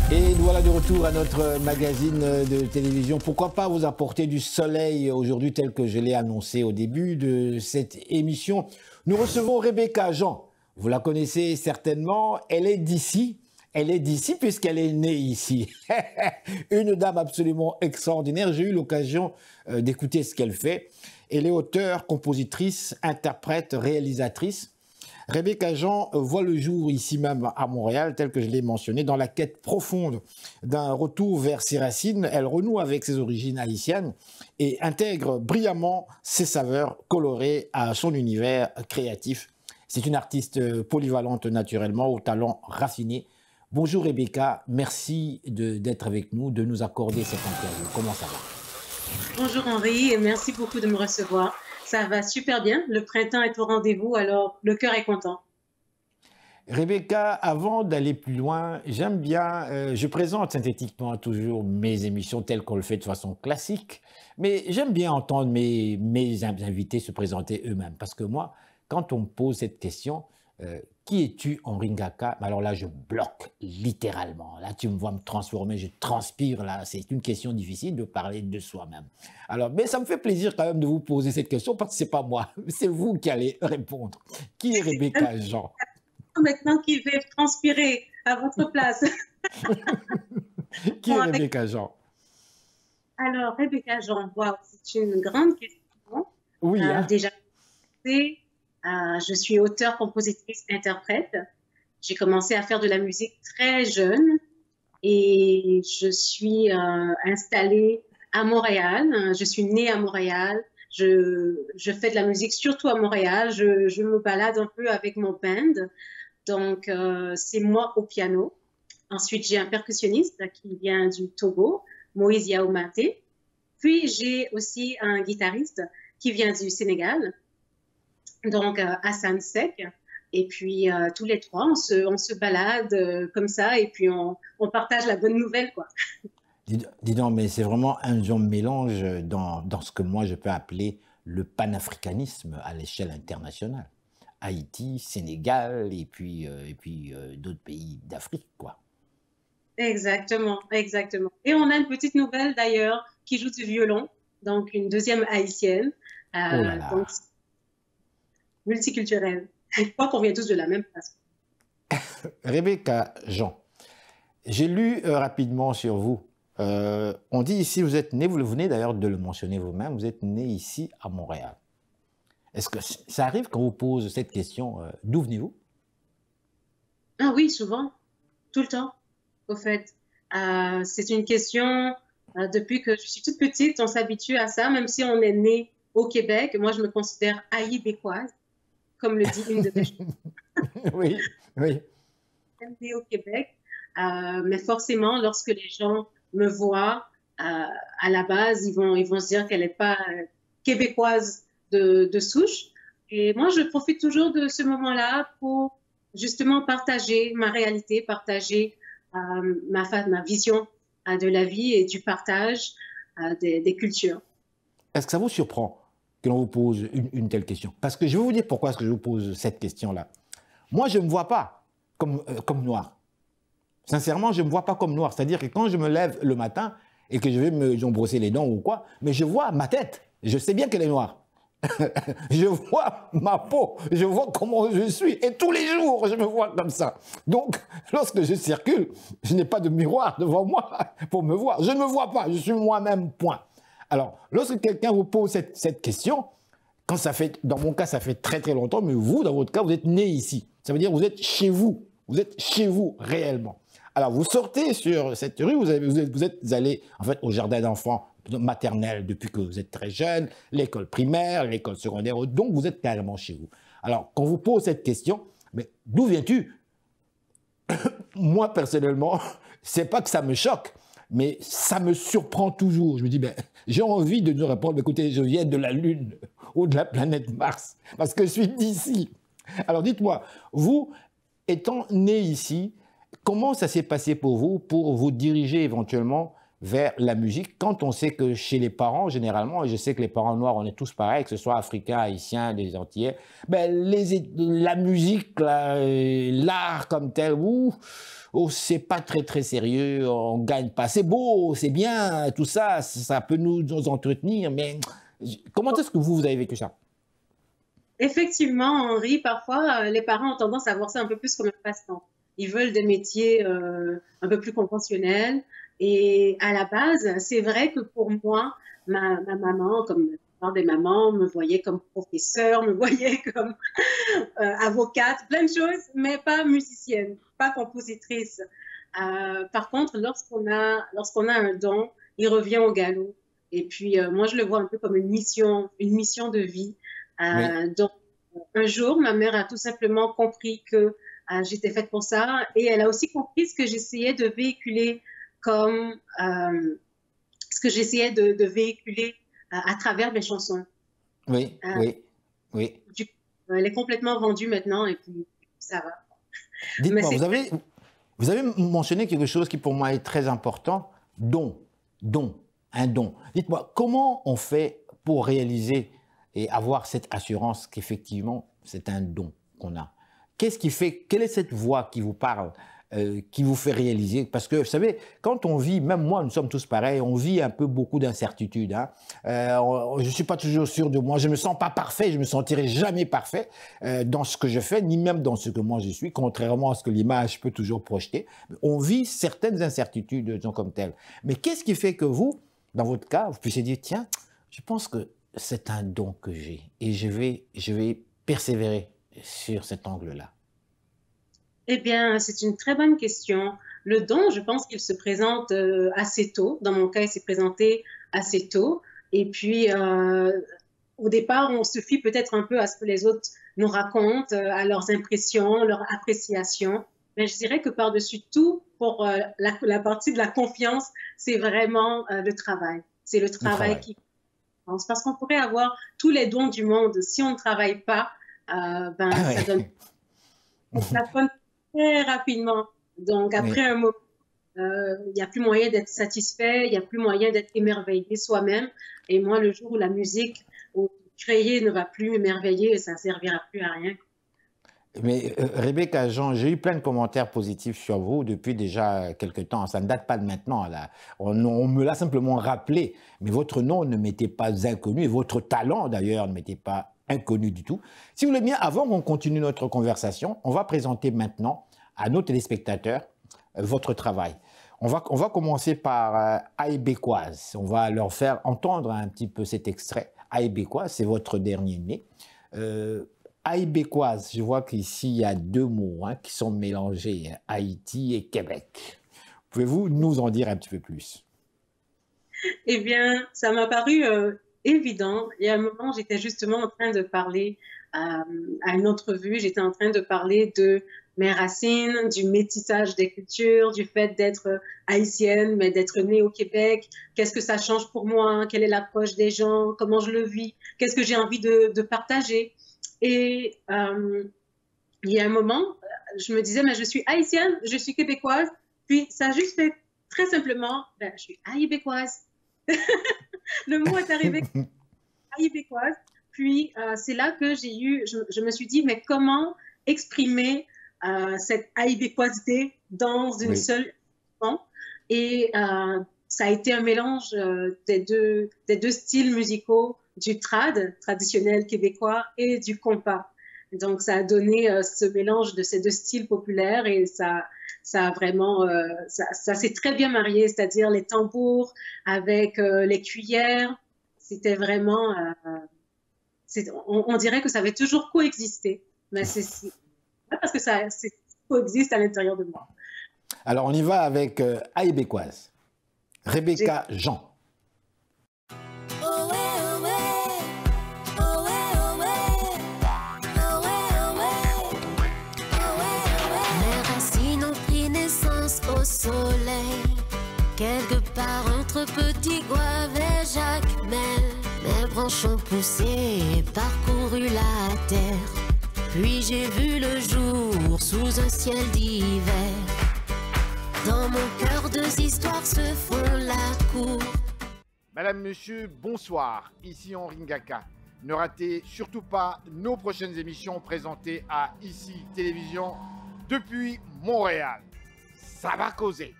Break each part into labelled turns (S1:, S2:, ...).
S1: Et nous voilà de retour à notre magazine de télévision. Pourquoi pas vous apporter du soleil aujourd'hui tel que je l'ai annoncé au début de cette émission. Nous recevons Rebecca Jean. Vous la connaissez certainement. Elle est d'ici. Elle est d'ici puisqu'elle est née ici. Une dame absolument extraordinaire. J'ai eu l'occasion d'écouter ce qu'elle fait. Elle est auteure, compositrice, interprète, réalisatrice. Rebecca Jean voit le jour ici même à Montréal, tel que je l'ai mentionné, dans la quête profonde d'un retour vers ses racines. Elle renoue avec ses origines haïtiennes et intègre brillamment ses saveurs colorées à son univers créatif. C'est une artiste polyvalente naturellement, au talent raffiné. Bonjour Rebecca, merci d'être avec nous, de nous accorder cette interview. Comment ça va?
S2: Bonjour Henri et merci beaucoup de me recevoir. Ça va super bien, le printemps est au rendez-vous, alors le cœur est content.
S1: Rebecca, avant d'aller plus loin, j'aime bien, je présente synthétiquement toujours mes émissions telles qu'on le fait de façon classique, mais j'aime bien entendre mes invités se présenter eux-mêmes, parce que moi, quand on me pose cette question, qui es-tu Henri Ngaka? Alors là, je bloque littéralement. Là, tu me vois me transformer, je transpire. Là, c'est une question difficile de parler de soi-même. Alors, mais ça me fait plaisir quand même de vous poser cette question parce que c'est pas moi, c'est vous qui allez répondre. Qui est Rebecca Jean?
S2: Maintenant qu'il va transpirer à votre place.
S1: Qui
S2: Bon,
S1: est Rebecca Jean?
S2: Alors, Rebecca Jean, wow, c'est une grande question.
S1: Oui, hein?
S2: Déjà, je suis auteure, compositrice, interprète. J'ai commencé à faire de la musique très jeune et je suis installée à Montréal. Je suis née à Montréal. Je fais de la musique surtout à Montréal. Je me balade un peu avec mon band. Donc, c'est moi au piano. Ensuite, j'ai un percussionniste qui vient du Togo, Moïse Yaoumate. Puis, j'ai aussi un guitariste qui vient du Sénégal, donc Hassan Sek. Et puis, tous les trois, on se balade comme ça et puis on partage la bonne nouvelle, quoi.
S1: Dis donc, mais c'est vraiment un genre de mélange dans ce que moi je peux appeler le panafricanisme à l'échelle internationale. Haïti, Sénégal et puis, d'autres pays d'Afrique, quoi.
S2: Exactement, exactement. Et on a une petite nouvelle d'ailleurs qui joue du violon, donc une deuxième haïtienne,
S1: Oh là
S2: donc
S1: là.
S2: multiculturelle. Je crois qu'on vient tous de la même place.
S1: Rebecca Jean, j'ai lu rapidement sur vous. On dit ici, vous êtes né, vous venez d'ailleurs de le mentionner vous-même, vous êtes né ici à Montréal. Est-ce que ça arrive quand on vous pose cette question, d'où venez-vous?
S2: Ah oui, souvent, tout le temps, au fait. C'est une question, depuis que je suis toute petite, on s'habitue à ça, même si on est né au Québec. Moi, je me considère haïbécoise, comme le dit une de mes
S1: Oui, oui.
S2: née au Québec. Mais forcément, lorsque les gens me voient, à la base, ils vont se dire qu'elle n'est pas québécoise de souche. Et moi, je profite toujours de ce moment-là pour justement partager ma réalité, partager ma vision de la vie et du partage des cultures.
S1: Est-ce que ça vous surprend que l'on vous pose une telle question? Parce que je vais vous dire pourquoi est-ce que je vous pose cette question-là. Moi, je ne me vois pas comme noir. Sincèrement, je ne me vois pas comme noir. C'est-à-dire que quand je me lève le matin et que je vais me brosser les dents ou quoi, mais je vois ma tête. Je sais bien qu'elle est noire. Je vois ma peau, je vois comment je suis. Et tous les jours, je me vois comme ça. Donc, lorsque je circule, je n'ai pas de miroir devant moi pour me voir. Je ne me vois pas, je suis moi-même, point. Alors, lorsque quelqu'un vous pose cette question, quand ça fait, dans mon cas, ça fait très très longtemps, mais vous, dans votre cas, vous êtes né ici. Ça veut dire que vous êtes chez vous. Vous êtes chez vous réellement. Alors, vous sortez sur cette rue, vous êtes allé en fait au jardin d'enfants maternel depuis que vous êtes très jeune, l'école primaire, l'école secondaire, donc vous êtes carrément chez vous. Alors, quand vous pose cette question, mais d'où viens-tu? Moi, personnellement, c'est pas que ça me choque, mais ça me surprend toujours. Je me dis, ben, j'ai envie de nous répondre, écoutez, je viens de la Lune ou de la planète Mars, parce que je suis d'ici. Alors, dites-moi, vous, étant né ici, comment ça s'est passé pour vous diriger éventuellement vers la musique quand on sait que chez les parents, généralement, et je sais que les parents noirs, on est tous pareils, que ce soit africains, haïtiens, des Antillais, ben la musique, l'art comme tel, oh, c'est pas très sérieux, on gagne pas. C'est beau, c'est bien, tout ça, ça peut nous entretenir, mais comment est-ce que vous avez vécu ça?
S2: Effectivement, Henri, parfois, les parents ont tendance à voir ça un peu plus comme un passe-temps. Ils veulent des métiers un peu plus conventionnels. Et à la base, c'est vrai que pour moi, ma maman, comme la plupart des mamans, me voyait comme professeure, me voyait comme avocate, plein de choses, mais pas musicienne, pas compositrice. Par contre, lorsqu'on a un don, il revient au galop. Et puis, moi, je le vois un peu comme une mission de vie.
S1: Oui.
S2: Donc, un jour, ma mère a tout simplement compris que j'étais faite pour ça, et elle a aussi compris ce que j'essayais de véhiculer comme ce que j'essayais de véhiculer à travers mes chansons.
S1: Oui, oui.
S2: Elle est complètement vendue maintenant, et puis ça va.
S1: Dites-moi, vous avez mentionné quelque chose qui pour moi est très important, un don. Dites-moi, comment on fait pour réaliser et avoir cette assurance qu'effectivement, c'est un don qu'on a? Qu'est-ce qui fait, quelle est cette voix qui vous parle, qui vous fait réaliser? Parce que, vous savez, quand on vit, même moi, nous sommes tous pareils, on vit un peu beaucoup d'incertitudes. Hein. Je ne suis pas toujours sûr de moi, je ne me sens pas parfait, je ne me sentirai jamais parfait dans ce que je fais, ni même dans ce que moi je suis, contrairement à ce que l'image peut toujours projeter. On vit certaines incertitudes, disons comme telles. Mais qu'est-ce qui fait que vous, dans votre cas, vous puissiez dire, tiens, je pense que c'est un don que j'ai et je vais persévérer sur cet angle-là?
S2: Eh bien, c'est une très bonne question. Le don, je pense qu'il se présente assez tôt. Dans mon cas, il s'est présenté assez tôt. Et puis, au départ, on se fie peut-être un peu à ce que les autres nous racontent, à leurs impressions, leur appréciation. Mais je dirais que par-dessus tout, pour la partie de la confiance, c'est vraiment le travail. C'est le travail qui compte. Parce qu'on pourrait avoir tous les dons du monde. Si on ne travaille pas, ça donne très rapidement. Donc, après un moment, il n'y a plus moyen d'être satisfait, il n'y a plus moyen d'être émerveillé soi-même. Et moi, le jour où la musique, où créer ne va plus m'émerveiller, ça ne servira plus à rien.
S1: Mais Rebecca Jean, j'ai eu plein de commentaires positifs sur vous depuis déjà quelques temps. Ça ne date pas de maintenant. Là. On me l'a simplement rappelé. Mais votre nom ne m'était pas inconnu et votre talent d'ailleurs ne m'était pas inconnu du tout. Si vous voulez bien, avant qu'on continue notre conversation, on va présenter maintenant à nos téléspectateurs votre travail. On va commencer par Aïbécoise. On va leur faire entendre un petit peu cet extrait. Aïbécoise, c'est votre dernier né. Aïbécoise, je vois qu'ici, il y a deux mots qui sont mélangés, Haïti et Québec. Pouvez-vous nous en dire un petit peu plus?
S2: Eh bien, ça m'a paru évident. Il y a un moment, j'étais justement en train de parler à une entrevue, j'étais en train de parler de mes racines, du métissage des cultures, du fait d'être haïtienne, mais d'être née au Québec. Qu'est-ce que ça change pour moi? Quelle est l'approche des gens? Comment je le vis? Qu'est-ce que j'ai envie de partager? Et il y a un moment, je me disais, mais je suis haïtienne, je suis québécoise. Puis ça a juste fait très simplement, ben, je suis aïbécoise. Le mot est arrivé, aïbécoise. Puis c'est là que je me suis dit, mais comment exprimer cette aïbécoisité dans une seule chanson? Et ça a été un mélange des deux styles musicaux, du trad, traditionnel québécois, et du compas. Donc, ça a donné ce mélange de ces deux styles populaires et ça a vraiment, ça s'est très bien marié, c'est-à-dire les tambours avec les cuillères. C'était vraiment, on dirait que ça avait toujours coexisté, mais c'est parce que ça coexiste à l'intérieur de moi.
S1: Alors, on y va avec Aïbécoise. Rebecca Jean.
S3: Soleil, quelque part entre Petit Goave et Jacmel, mes branches ont poussé et parcouru la terre. Puis j'ai vu le jour sous un ciel d'hiver. Dans mon cœur, deux histoires se font la
S4: Madame, Monsieur, bonsoir. Ici Henri Ngaka. Ne ratez surtout pas nos prochaines émissions présentées à ICI Télévision depuis Montréal. Ça va causer.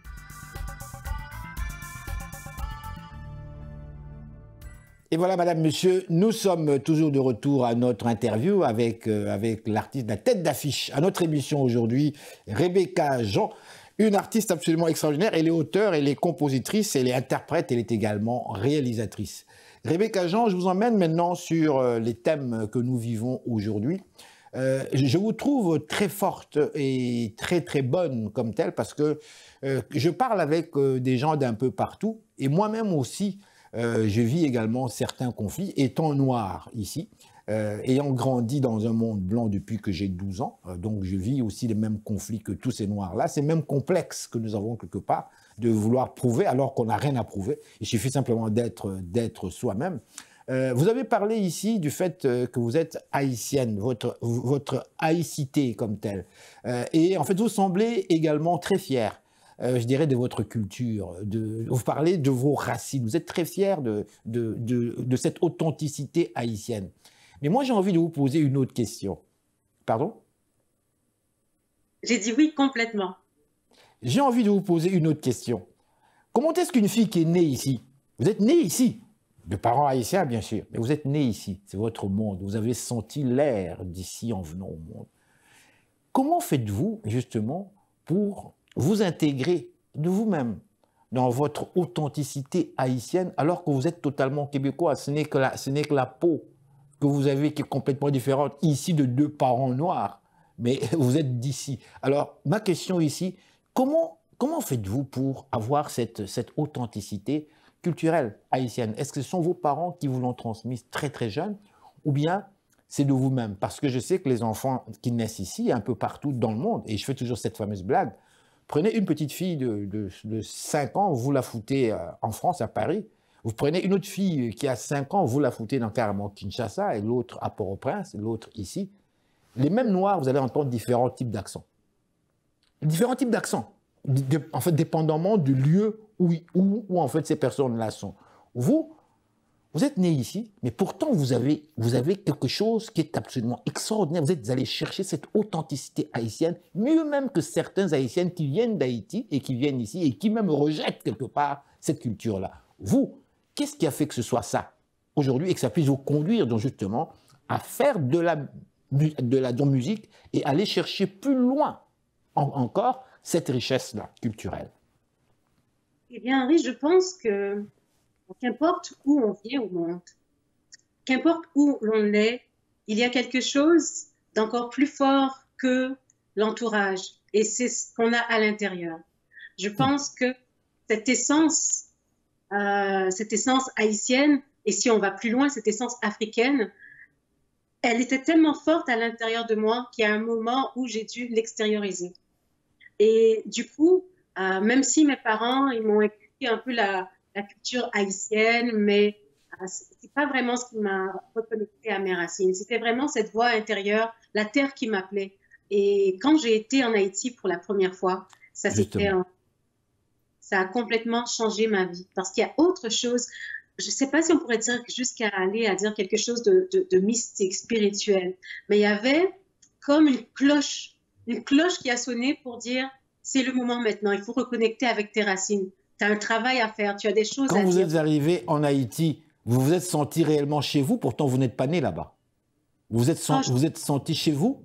S1: Et voilà, madame, monsieur, nous sommes toujours de retour à notre interview avec l'artiste, la tête d'affiche à notre émission aujourd'hui, Rebecca Jean, une artiste absolument extraordinaire. Elle est auteure, elle est compositrice, elle est interprète, elle est également réalisatrice. Rebecca Jean, je vous emmène maintenant sur les thèmes que nous vivons aujourd'hui. Je vous trouve très forte et très très bonne comme telle parce que je parle avec des gens d'un peu partout et moi-même aussi, je vis également certains conflits, étant noir ici, ayant grandi dans un monde blanc depuis que j'ai 12 ans, donc je vis aussi les mêmes conflits que tous ces noirs-là, ces mêmes complexes que nous avons quelque part, de vouloir prouver alors qu'on n'a rien à prouver, il suffit simplement d'être soi-même. Vous avez parlé ici du fait que vous êtes haïtienne, votre haïcité comme telle, et en fait vous semblez également très fière. Je dirais, de votre culture, vous parlez de vos racines, vous êtes très fiers de cette authenticité haïtienne. Mais moi, j'ai envie de vous poser une autre question. Pardon?
S2: J'ai dit oui, complètement.
S1: J'ai envie de vous poser une autre question. Comment est-ce qu'une fille qui est née ici, vous êtes née ici, de parents haïtiens bien sûr, mais vous êtes née ici, c'est votre monde, vous avez senti l'air d'ici en venant au monde. Comment faites-vous justement pour vous intégrer de vous-même dans votre authenticité haïtienne alors que vous êtes totalement québécois? Ce n'est que la peau que vous avez qui est complètement différente ici de deux parents noirs, mais vous êtes d'ici. Alors, ma question ici, comment faites-vous pour avoir cette authenticité culturelle haïtienne? Est-ce que ce sont vos parents qui vous l'ont transmise très très jeunes ou bien c'est de vous-même? Parce que je sais que les enfants qui naissent ici, un peu partout dans le monde, et je fais toujours cette fameuse blague, prenez une petite fille de 5 ans, vous la foutez en France, à Paris. Vous prenez une autre fille qui a 5 ans, vous la foutez dans carrément Kinshasa, et l'autre à Port-au-Prince, l'autre ici. Les mêmes noirs, vous allez entendre différents types d'accents. Différents types d'accents, en fait, dépendamment du lieu où en fait, ces personnes-là sont. Vous êtes né ici, mais pourtant vous avez quelque chose qui est absolument extraordinaire. Vous êtes allé chercher cette authenticité haïtienne, mieux même que certains Haïtiennes qui viennent d'Haïti et qui viennent ici et qui même rejettent quelque part cette culture-là. Vous, qu'est-ce qui a fait que ce soit ça aujourd'hui et que ça puisse vous conduire donc justement à faire de la musique et aller chercher plus loin encore cette richesse-là culturelle?
S2: Eh bien, Henri, je pense que qu'importe où on vient au monde, qu'importe où l'on est, il y a quelque chose d'encore plus fort que l'entourage. Et c'est ce qu'on a à l'intérieur. Je pense que cette essence haïtienne, et si on va plus loin, cette essence africaine, elle était tellement forte à l'intérieur de moi qu'il y a un moment où j'ai dû l'extérioriser. Et du coup, même si mes parents, ils m'ont inculqué un peu la culture haïtienne, mais c'est pas vraiment ce qui m'a reconnecté à mes racines. C'était vraiment cette voix intérieure, la terre qui m'appelait. Et quand j'ai été en Haïti pour la première fois, ça a complètement changé ma vie. Parce qu'il y a autre chose, je sais pas si on pourrait dire jusqu'à aller à dire quelque chose de mystique, spirituel, mais il y avait comme une cloche qui a sonné pour dire c'est le moment maintenant, il faut reconnecter avec tes racines. Tu as un travail à faire, tu as des choses à dire.
S1: Quand vous êtes arrivé en Haïti, vous vous êtes senti réellement chez vous, pourtant vous n'êtes pas né là-bas. Vous êtes senti chez vous?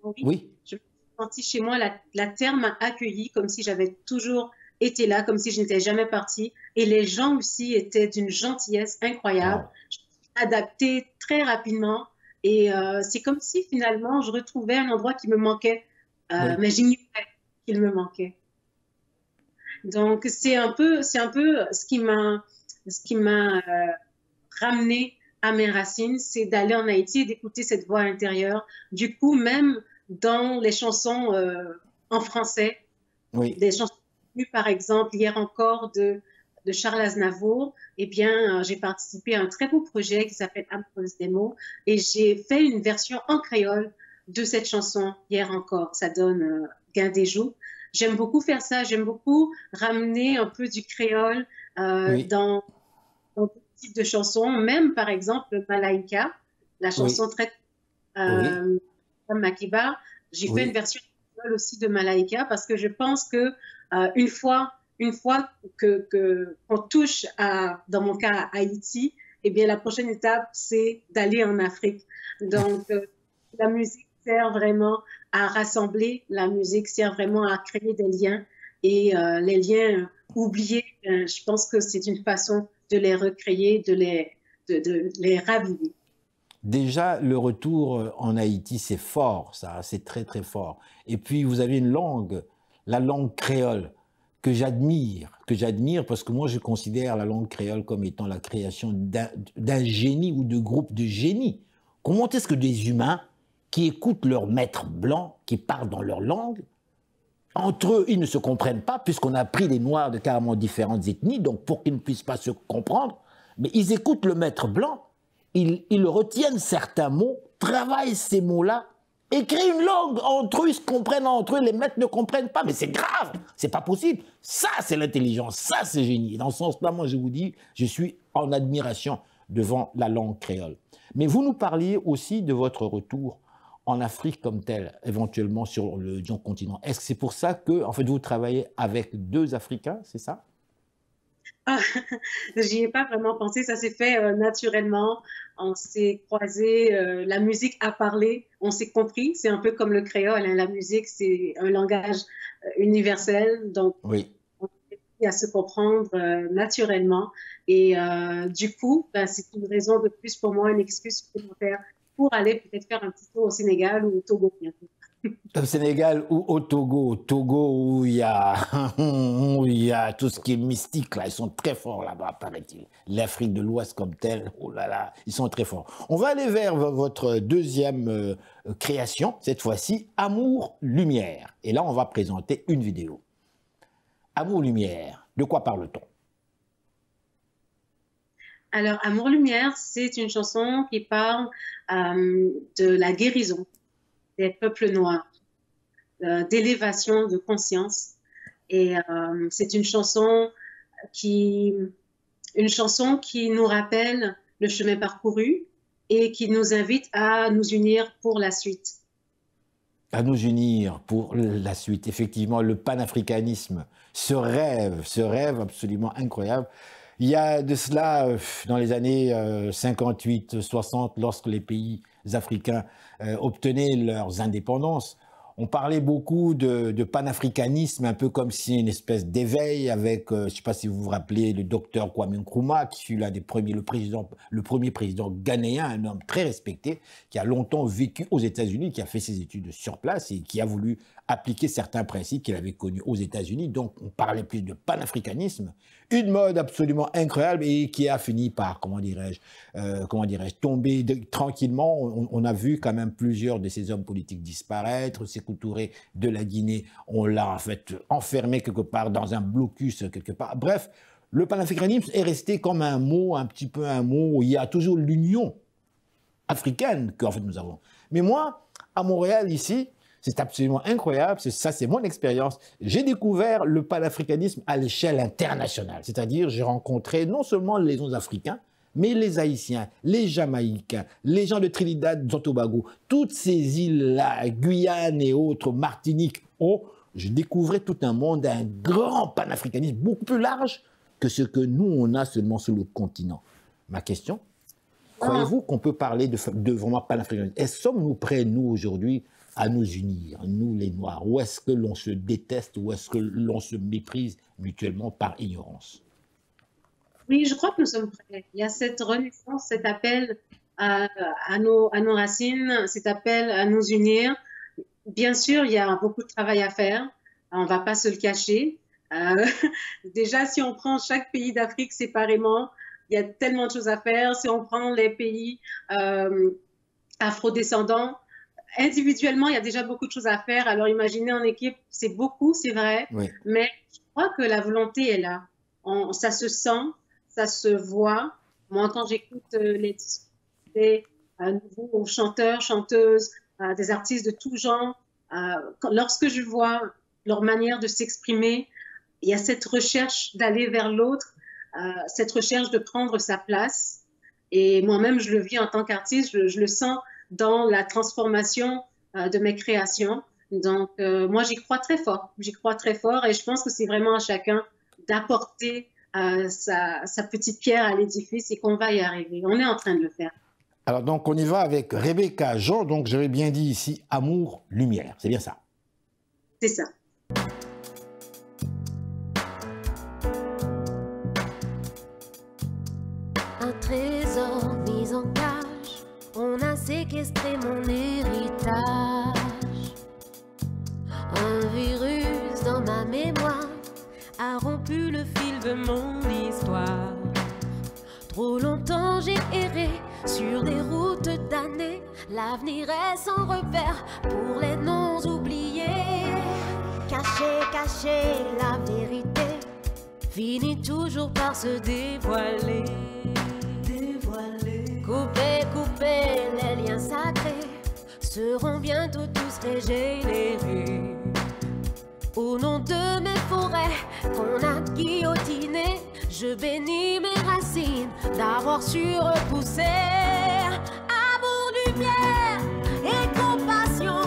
S2: Oui. Je me suis senti chez moi, la terre m'a accueilli comme si j'avais toujours été là, comme si je n'étais jamais partie. Et les gens aussi étaient d'une gentillesse incroyable. Wow. Je me suis adaptée très rapidement. Et c'est comme si finalement je retrouvais un endroit qui me manquait, mais j'ignorais qu'il me manquait. Donc, c'est un peu ce qui m'a ramené à mes racines, c'est d'aller en Haïti et d'écouter cette voix intérieure. Du coup, même dans les chansons en français, des chansons, par exemple, hier encore de Charles Aznavour, eh bien, j'ai participé à un très beau projet qui s'appelle Amprose des mots et j'ai fait une version en créole de cette chanson hier encore. Ça donne gain des jours. J'aime beaucoup faire ça, j'aime beaucoup ramener un peu du créole dans dans tout type de chansons, même par exemple Malaika, la chanson très Makiba. J'ai fait une version aussi de Malaika parce que je pense que une fois qu'on touche dans mon cas, à Haïti, eh bien, la prochaine étape, c'est d'aller en Afrique. Donc, la musique sert vraiment à rassembler, la musique sert vraiment à créer des liens. Et les liens oubliés, je pense que c'est une façon de les recréer, de les raviver.
S1: Déjà, le retour en Haïti, c'est fort, ça, c'est très, très fort. Et puis, vous avez une langue, la langue créole, que j'admire parce que moi, je considère la langue créole comme étant la création d'un génie ou de groupes de génies. Comment est-ce que des humains qui écoutent leurs maîtres blancs, qui parlent dans leur langue, entre eux, ils ne se comprennent pas, puisqu'on a pris des Noirs de carrément différentes ethnies, donc pour qu'ils ne puissent pas se comprendre, mais ils écoutent le maître blanc, ils retiennent certains mots, travaillent ces mots-là, et créent une langue entre eux, ils se comprennent entre eux, les maîtres ne comprennent pas, mais c'est grave, c'est pas possible. Ça, c'est l'intelligence, ça, c'est génie. Dans ce sens-là, moi, je vous dis, je suis en admiration devant la langue créole. Mais vous nous parliez aussi de votre retour en Afrique comme tel, éventuellement sur le continent. Est-ce que c'est pour ça que, en fait, vous travaillez avec 2 Africains, c'est ça?
S2: J'y ai pas vraiment pensé, ça s'est fait naturellement. On s'est croisés, la musique a parlé, on s'est compris. C'est un peu comme le créole, hein. La musique, c'est un langage universel, donc on a à se comprendre naturellement. Et du coup, c'est une raison de plus pour moi, une excuse supplémentaire pour aller peut-être faire un petit tour au Sénégal ou au Togo bientôt.
S1: Au Sénégal ou au Togo. Au Togo, où il y a tout ce qui est mystique, là. Ils sont très forts là-bas, paraît-il. L'Afrique de l'Ouest comme telle, oh là là, ils sont très forts. On va aller vers votre deuxième création, cette fois-ci, Amour-Lumière. Et là, on va présenter une vidéo. Amour-Lumière, de quoi parle-t-on?
S2: Alors, Amour-Lumière, c'est une chanson qui parle de la guérison des peuples noirs, d'élévation de conscience. Et c'est une chanson qui nous rappelle le chemin parcouru et qui nous invite à nous unir pour la suite.
S1: À nous unir pour la suite. Effectivement, le panafricanisme, ce rêve absolument incroyable. Il y a de cela, dans les années 58-60, lorsque les pays africains obtenaient leurs indépendances, on parlait beaucoup de panafricanisme, un peu comme si une espèce d'éveil avec, je ne sais pas si vous vous rappelez, le docteur Kwame Nkrumah, qui fut l'un des premiers, le premier président ghanéen, un homme très respecté, qui a longtemps vécu aux États-Unis, qui a fait ses études sur place et qui a voulu appliquer certains principes qu'il avait connus aux États-Unis. Donc, on parlait plus de panafricanisme, une mode absolument incroyable et qui a fini par, comment dirais-je, tomber tranquillement. On a vu quand même plusieurs de ces hommes politiques disparaître. Sékou Touré de la Guinée, on l'a en fait enfermé quelque part dans un blocus quelque part. Bref, le panafricanisme est resté comme un mot, un petit peu un mot où il y a toujours l'union africaine qu'en fait nous avons. Mais moi, à Montréal ici, c'est absolument incroyable, ça c'est mon expérience. J'ai découvert le panafricanisme à l'échelle internationale, c'est-à-dire j'ai rencontré non seulement les gens africains, mais les Haïtiens, les Jamaïcains, les gens de Trinidad, de Tobago, toutes ces îles-là, Guyane et autres, Martinique, je découvrais tout un monde, un grand panafricanisme beaucoup plus large que ce que nous, on a seulement sur le continent. Ma question, croyez-vous qu'on peut parler de vraiment panafricanisme? Sommes-nous prêts, nous, aujourd'hui, à nous unir, nous les Noirs? Ou est-ce que l'on se déteste, ou est-ce que l'on se méprise mutuellement par ignorance?
S2: Oui, je crois que nous sommes prêts. Il y a cette renaissance, cet appel à nos racines, cet appel à nous unir. Bien sûr, il y a beaucoup de travail à faire. On ne va pas se le cacher. Déjà, si on prend chaque pays d'Afrique séparément, il y a tellement de choses à faire. Si on prend les pays afrodescendants, individuellement, il y a déjà beaucoup de choses à faire. Alors, imaginez en équipe, c'est beaucoup, c'est vrai. Oui. Mais je crois que la volonté est là. Ça se sent. Ça se voit. Moi, quand j'écoute des nouveaux chanteurs, chanteuses, des artistes de tout genre, lorsque je vois leur manière de s'exprimer, il y a cette recherche d'aller vers l'autre. cette recherche de prendre sa place. Et moi-même, je le vis en tant qu'artiste, je le sens dans la transformation de mes créations. Donc, moi, j'y crois très fort. J'y crois très fort et je pense que c'est vraiment à chacun d'apporter sa petite pierre à l'édifice et qu'on va y arriver. On est en train de le faire.
S1: Alors, donc, on y va avec Rebecca Jean. Donc, j'avais bien dit ici Amour, Lumière. C'est bien ça?
S2: C'est ça.
S3: Un trésor mis en cage, on a séquestré mon héritage. Un virus dans ma mémoire a rompu le fil de mon histoire. Trop longtemps j'ai erré sur des routes damnées. L'avenir est sans repère pour les noms oubliés. Cacher, cacher la vérité finit toujours par se dévoiler. Couper, couper les liens sacrés seront bientôt tous régénérés. Au nom de mes forêts qu'on a guillotinées, je bénis mes racines d'avoir su repousser. Amour, lumière et compassion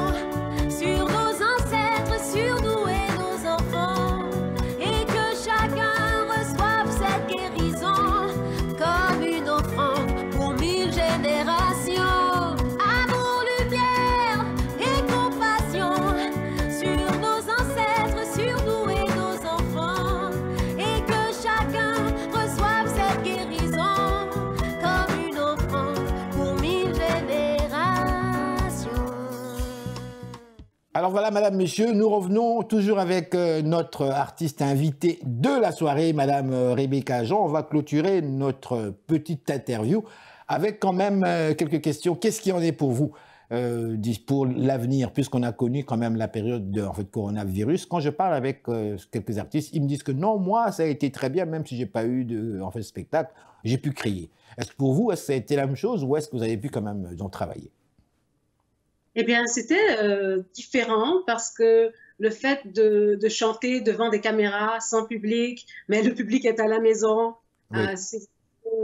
S3: sur nos ancêtres, sur nous et nos enfants. Et que chacun reçoive cette guérison comme une offrande pour 1000 générations. Amour, lumière et compassion sur nos ancêtres, sur nous et nos enfants. Et que chacun reçoive cette guérison comme une offrande pour 1000 générations.
S1: Alors voilà, madame, monsieur, nous revenons toujours avec notre artiste invitée de la soirée, madame Rebecca Jean. On va clôturer notre petite interview avec quand même quelques questions. Qu'est-ce qui en est pour vous pour l'avenir, puisqu'on a connu quand même la période de coronavirus? Quand je parle avec quelques artistes, ils me disent que non, moi, ça a été très bien, même si j'ai pas eu de spectacle, j'ai pu créer. Est-ce que pour vous, ça a été la même chose ou est-ce que vous avez pu quand même travailler?
S2: Eh bien, c'était différent parce que le fait de chanter devant des caméras, sans public, mais le public est à la maison,
S1: Oui.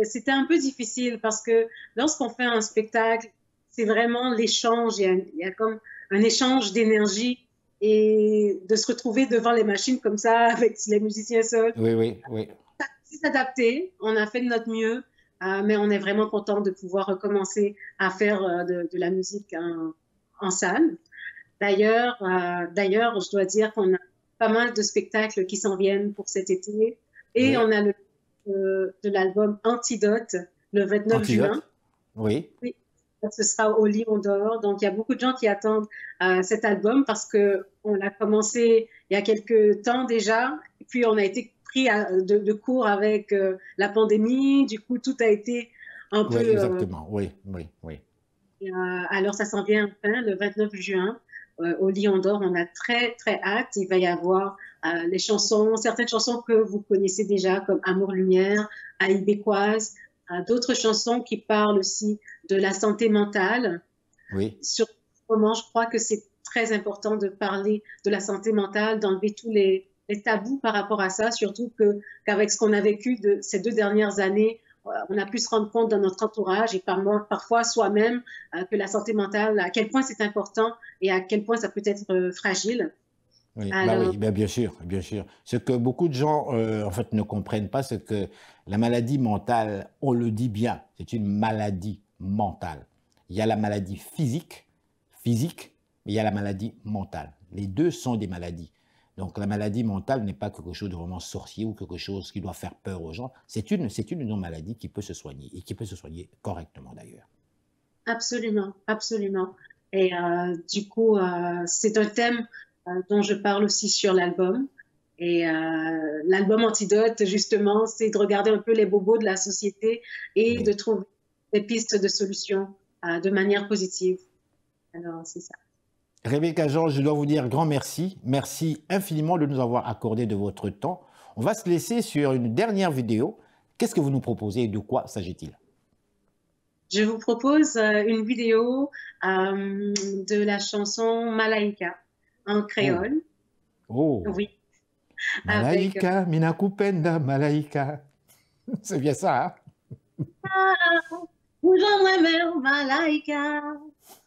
S2: c'était un peu difficile parce que lorsqu'on fait un spectacle, c'est vraiment l'échange, il y a comme un échange d'énergie et de se retrouver devant les machines comme ça avec les musiciens seuls.
S1: Oui, oui, oui.
S2: C'est adapté, on a fait de notre mieux, mais on est vraiment content de pouvoir recommencer à faire de la musique en salle. D'ailleurs, je dois dire qu'on a pas mal de spectacles qui s'en viennent pour cet été. Et
S1: Oui.
S2: on a de l'album Antidote le 29
S1: Antidote.
S2: juin.
S1: Oui.
S2: Oui, ce sera au Lion d'Or. Donc, il y a beaucoup de gens qui attendent cet album parce qu'on l'a commencé il y a quelques temps déjà. Et puis, on a été pris de court avec la pandémie. Du coup, tout a été un
S1: Oui,
S2: peu...
S1: exactement. Oui, oui, oui.
S2: alors, ça s'en vient enfin le 29 juin au Lion d'Or. On a très, très hâte. Il va y avoir les chansons, certaines chansons que vous connaissez déjà, comme Amour, Lumière, Haïbécoise, d'autres chansons qui parlent aussi de la santé mentale.
S1: Oui.
S2: Sur comment je crois que c'est très important de parler de la santé mentale, d'enlever tous les tabous par rapport à ça, surtout qu'avec ce qu'on a vécu ces 2 dernières années, on a pu se rendre compte dans notre entourage et parfois soi-même que la santé mentale, à quel point c'est important et à quel point ça peut être fragile.
S1: Oui,
S2: Alors,
S1: oui, bien sûr, bien sûr. Ce que beaucoup de gens ne comprennent pas, c'est que la maladie mentale, on le dit bien, c'est une maladie mentale. Il y a la maladie physique, mais il y a la maladie mentale. Les deux sont des maladies. Donc la maladie mentale n'est pas quelque chose de vraiment sorcier ou quelque chose qui doit faire peur aux gens. C'est une non-maladie qui peut se soigner et qui peut se soigner correctement d'ailleurs.
S2: absolument, absolument. Et du coup, c'est un thème dont je parle aussi sur l'album. Et l'album Antidote, justement, c'est de regarder un peu les bobos de la société et
S1: Oui.
S2: de trouver des pistes de solutions de manière positive. Alors, c'est ça.
S1: Rebecca Jean, je dois vous dire grand merci. Merci infiniment de nous avoir accordé de votre temps. On va se laisser sur une dernière vidéo. Qu'est-ce que vous nous proposez et de quoi s'agit-il?
S2: Je vous propose une vidéo de la chanson Malaika en créole.
S1: Oh,
S2: Oui. Avec,
S1: Malaika, mina kupenda Malaika. C'est bien ça, hein?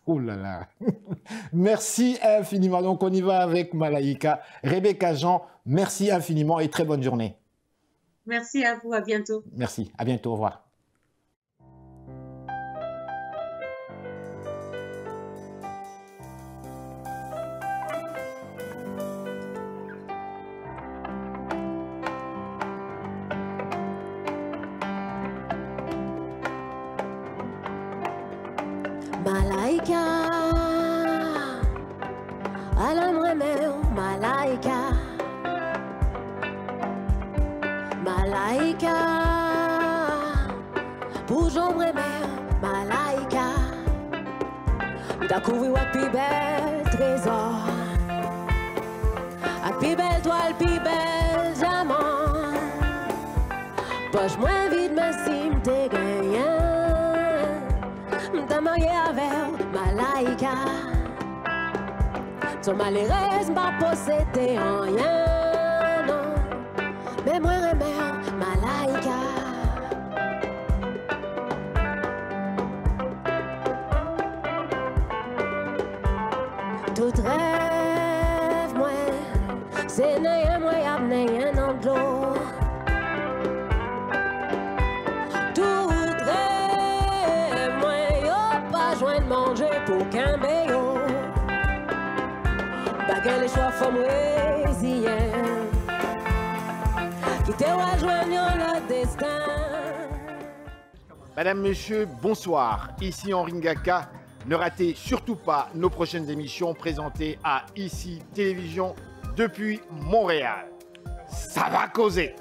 S1: Oh là là. Merci infiniment. Donc, on y va avec Malaika. Rebecca Jean, merci infiniment et très bonne journée.
S2: Merci à vous, à bientôt.
S1: Merci, à bientôt, au revoir.
S3: Malaika, alam remeu, Malaika, Malaika, pour j'en remeu, Malaika, t'as couru à plus bel trésor, à plus belle toile, plus belle diamant, poche moins vide, mais si m'te gagnant. T'as marié avec Malaika. Son malheureuse m'a possédé en rien, non. Mais moi, remets Malaika. Tout rêve, moi, c'est n'ayant moi, y'a n'ayant en de l'eau. Manger pour qu'un béo baguette les choix femmes résilients qui te rejoignent le destin.
S4: Madame, Monsieur, bonsoir. Ici Henri Ngaka. Ne ratez surtout pas nos prochaines émissions présentées à ICI Télévision depuis Montréal. Ça va causer.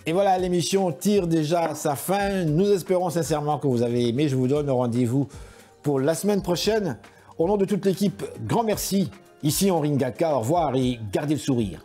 S1: Et voilà, l'émission tire déjà à sa fin. Nous espérons sincèrement que vous avez aimé. Je vous donne rendez-vous pour la semaine prochaine. Au nom de toute l'équipe, grand merci. Ici Henri Ngaka, au revoir et gardez le sourire.